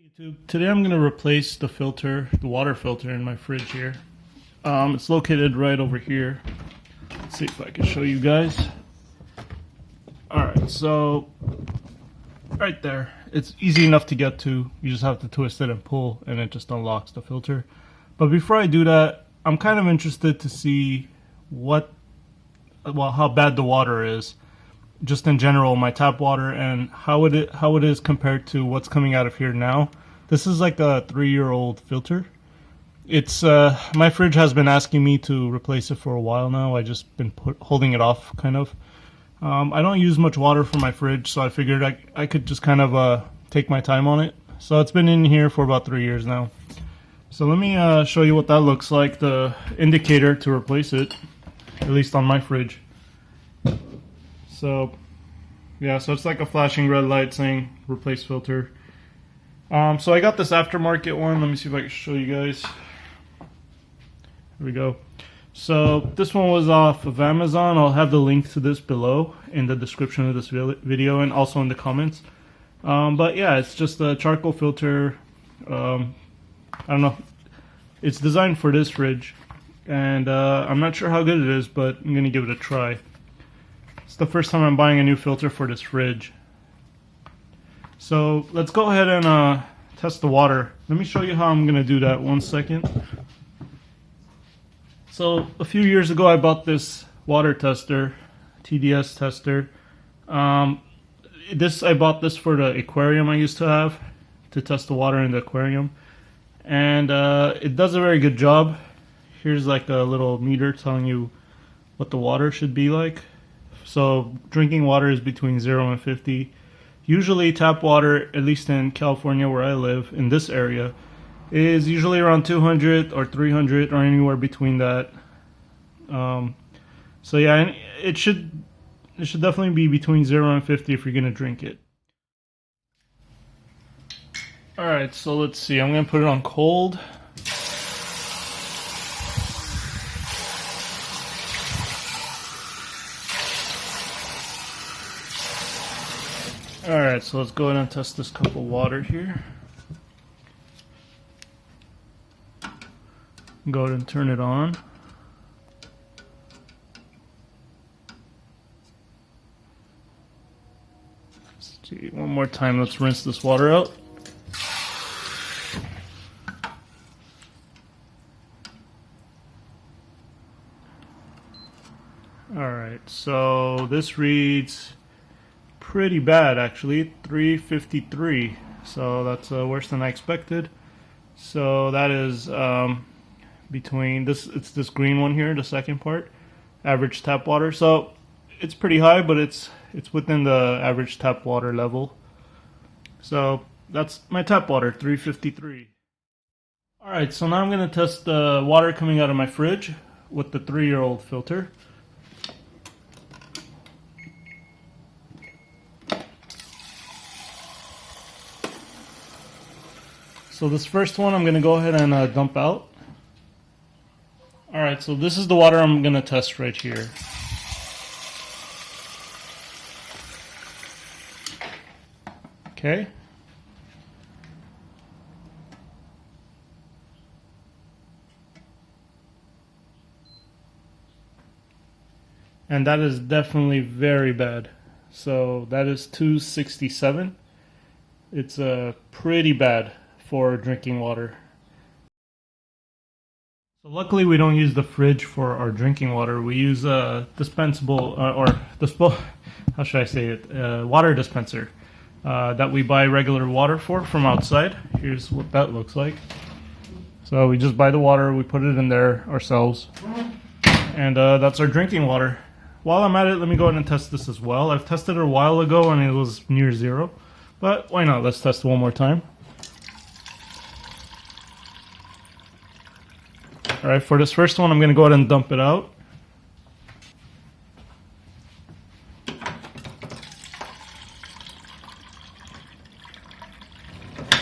YouTube. Today I'm going to replace the filter, the water filter in my fridge here. It's located right over here. Let's see if I can show you guys. Alright, so right there. It's easy enough to get to. You just have to twist it and pull and it just unlocks the filter. But before I do that, I'm kind of interested to see how bad the water is. Just in general, my tap water, and how it is compared to what's coming out of here now. This is like a 3-year-old filter. It's my fridge has been asking me to replace it for a while now. I just been holding it off, kind of. I don't use much water for my fridge, so I figured I could just kind of take my time on it. So it's been in here for about 3 years now. So let me show you what that looks like, the indicator to replace it, at least on my fridge. So, yeah, so it's like a flashing red light saying replace filter. So I got this aftermarket one. Let me see if I can show you guys. Here we go. So this one was off of Amazon. I'll have the link to this below in the description of this video and also in the comments. But yeah, it's just a charcoal filter. I don't know. It's designed for this fridge. And I'm not sure how good it is, but I'm going to give it a try. It's the first time I'm buying a new filter for this fridge. So let's go ahead and test the water. Let me show you how I'm going to do that. 1 second. So a few years ago I bought this water tester, TDS tester. I bought this for the aquarium I used to have to test the water in the aquarium. And it does a very good job. Here's like a little meter telling you what the water should be like. So drinking water is between 0 and 50. Usually tap water, at least in California where I live, in this area, is usually around 200 or 300 or anywhere between that. So yeah, it should definitely be between 0 and 50 if you're going to drink it. Alright, so let's see. I'm going to put it on cold. Alright, so let's go ahead and test this cup of water here. Go ahead and turn it on. Let's see, one more time, let's rinse this water out. Alright, so this reads pretty bad actually, 353, so that's worse than I expected. So that is between this, it's this green one here, the second part, average tap water. So it's pretty high, but it's within the average tap water level. So that's my tap water, 353. Alright, so now I'm going to test the water coming out of my fridge with the 3-year-old filter. So this first one I'm going to go ahead and dump out. Alright, so this is the water I'm going to test right here. Okay. And that is definitely very bad. So that is 267. It's pretty bad for drinking water. So luckily we don't use the fridge for our drinking water. We use a dispensable how should I say it, water dispenser that we buy regular water from outside. Here's what that looks like. So we just buy the water, we put it in there ourselves, and that's our drinking water. While I'm at it, let me go ahead and test this as well. I've tested it a while ago and it was near 0, but why not? Let's test it one more time. Alright, for this first one, I'm going to go ahead and dump it out.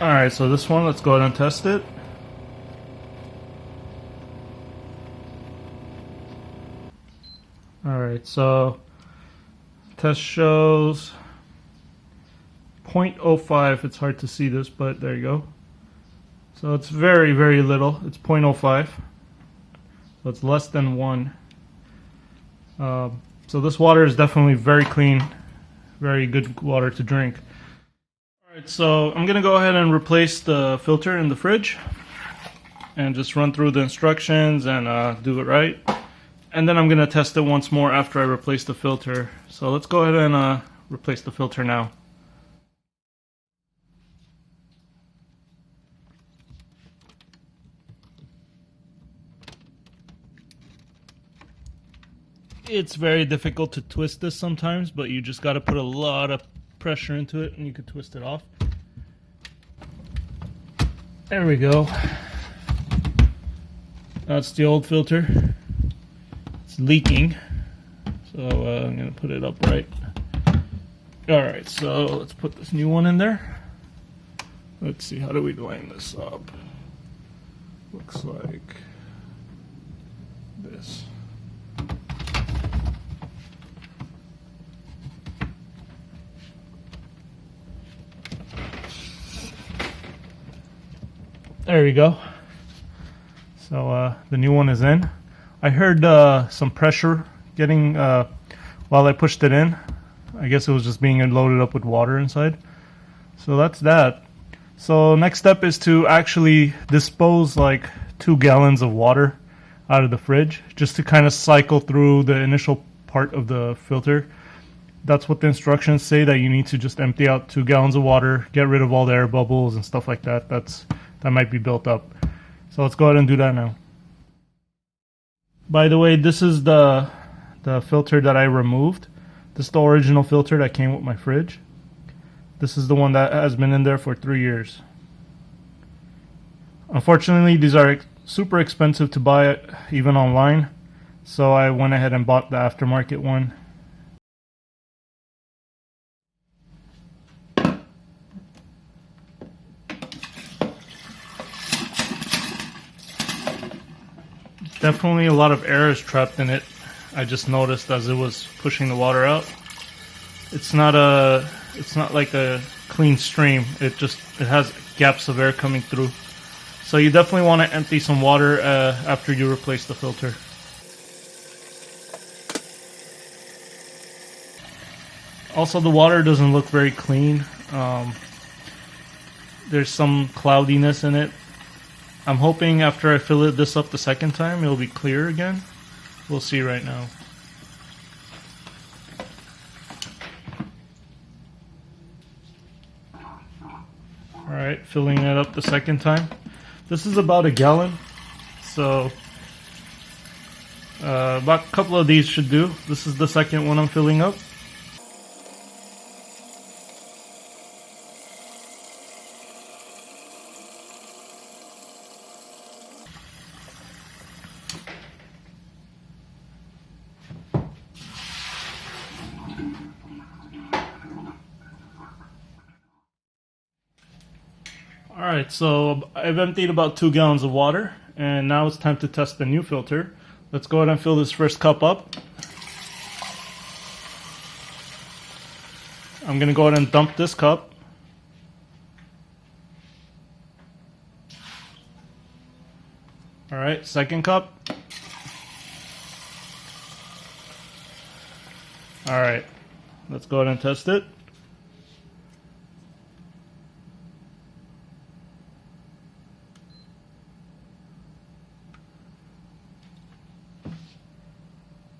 Alright, so this one, let's go ahead and test it. Alright, so test shows 0.05. It's hard to see this, but there you go. So it's very, very little. It's 0.05. So it's less than 1. So this water is definitely very clean, very good water to drink. Alright, so I'm going to go ahead and replace the filter in the fridge and just run through the instructions and do it right. And then I'm going to test it once more after I replace the filter. So let's go ahead and replace the filter now. It's very difficult to twist this sometimes, but you just got to put a lot of pressure into it and you can twist it off. There we go. That's the old filter. It's leaking, so I'm going to put it upright. Alright, so let's put this new one in there. Let's see, how do we line this up? Looks like this. There you go. So the new one is in. I heard some pressure getting while I pushed it in. I guess it was just being loaded up with water inside. So that's that. So next step is to actually dispose like 2 gallons of water out of the fridge, just to kind of cycle through the initial part of the filter. That's what the instructions say, that you need to just empty out 2 gallons of water, get rid of all the air bubbles and stuff like that. That might be built up. So let's go ahead and do that now. By the way, this is the filter that I removed. This is the original filter that came with my fridge. This is the one that has been in there for 3 years. Unfortunately, these are super expensive to buy even online. So I went ahead and bought the aftermarket one. Definitely a lot of air is trapped in it. I just noticed as it was pushing the water out. It's not like a clean stream. It has gaps of air coming through. So you definitely want to empty some water after you replace the filter. Also, the water doesn't look very clean. There's some cloudiness in it. I'm hoping after I fill this up the second time, it'll be clear again. We'll see right now. Alright, filling it up the second time. This is about 1 gallon. So, about a couple of these should do. This is the second one I'm filling up. Alright, so I've emptied about 2 gallons of water, and now it's time to test the new filter. Let's go ahead and fill this first cup up. I'm going to go ahead and dump this cup. Alright, second cup. Alright, let's go ahead and test it.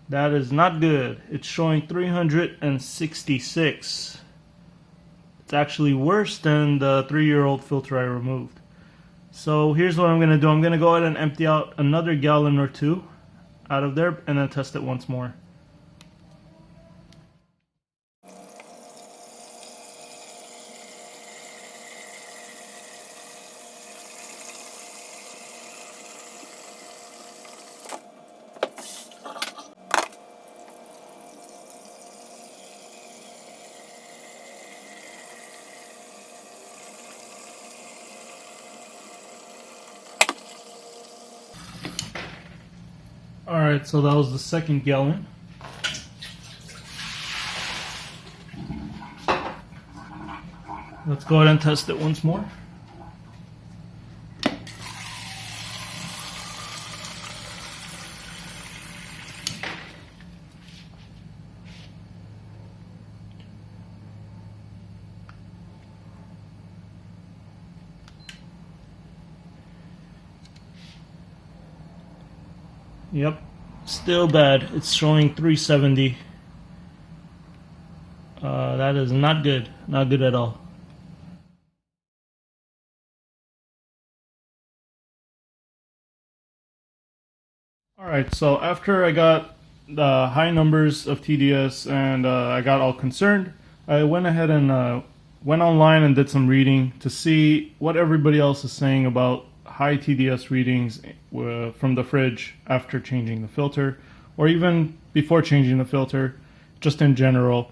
That is not good. It's showing 366. It's actually worse than the 3-year-old filter I removed. So here's what I'm going to do. I'm going to go ahead and empty out another gallon or 2 out of there and then test it once more. Alright, so that was the second gallon. Let's go ahead and test it once more. Yep, still bad. It's showing 370. That is not good. Not good at all. Alright, so after I got the high numbers of TDS and I got all concerned, I went ahead and went online and did some reading to see what everybody else is saying about high TDS readings from the fridge after changing the filter, or even before changing the filter, just in general.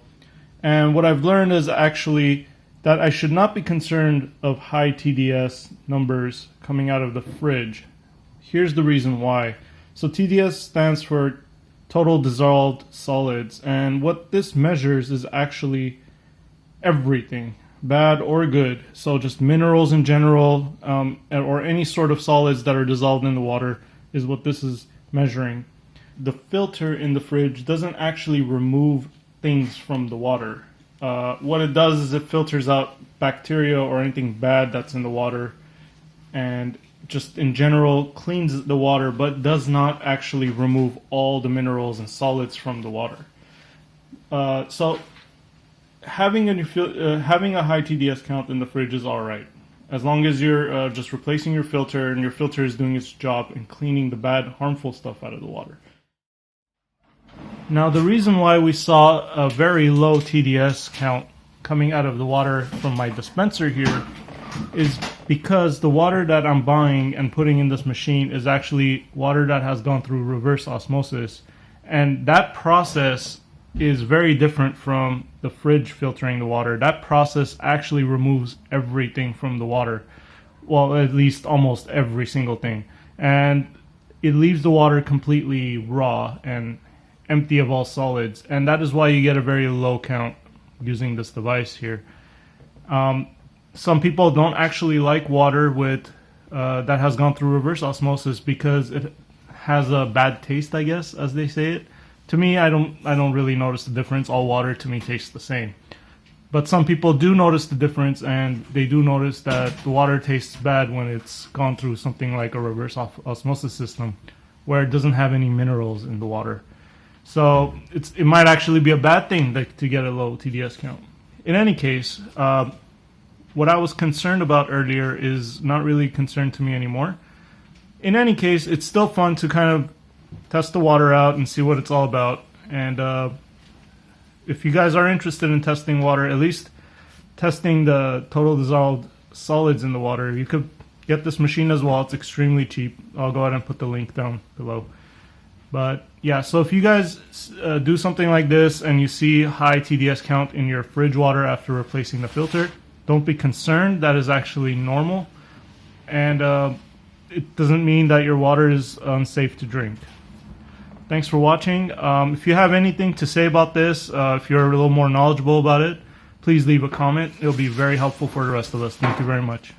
And what I've learned is actually that I should not be concerned of high TDS numbers coming out of the fridge. Here's the reason why. So TDS stands for total dissolved solids, and what this measures is actually everything, bad or good. So just minerals in general, or any sort of solids that are dissolved in the water is what this is measuring. The filter in the fridge doesn't actually remove things from the water. What it does is it filters out bacteria or anything bad that's in the water, and just in general cleans the water, but does not actually remove all the minerals and solids from the water. So having a high TDS count in the fridge is alright, as long as you're just replacing your filter and your filter is doing its job in cleaning the bad, harmful stuff out of the water. Now, the reason why we saw a very low TDS count coming out of the water from my dispenser here is because the water that I'm buying and putting in this machine is actually water that has gone through reverse osmosis, and that process is very different from the fridge filtering the water. That process actually removes everything from the water, well, at least almost every single thing, and it leaves the water completely raw and empty of all solids, and that is why you get a very low count using this device here. Some people don't actually like water with that has gone through reverse osmosis because it has a bad taste, I guess, as they say it. To me, I don't really notice the difference. All water to me tastes the same. But some people do notice the difference, and they do notice that the water tastes bad when it's gone through something like a reverse osmosis system, where it doesn't have any minerals in the water. So it might actually be a bad thing to get a low TDS count. In any case, what I was concerned about earlier is not really concerned to me anymore. In any case, it's still fun to kind of test the water out and see what it's all about. And if you guys are interested in testing water, at least testing the total dissolved solids in the water, you could get this machine as well. It's extremely cheap. I'll go ahead and put the link down below. But yeah, so if you guys do something like this and you see high TDS count in your fridge water after replacing the filter, don't be concerned. That is actually normal, and it doesn't mean that your water is unsafe to drink. Thanks for watching. If you have anything to say about this, if you're a little more knowledgeable about it, please leave a comment. It'll be very helpful for the rest of us. Thank you very much.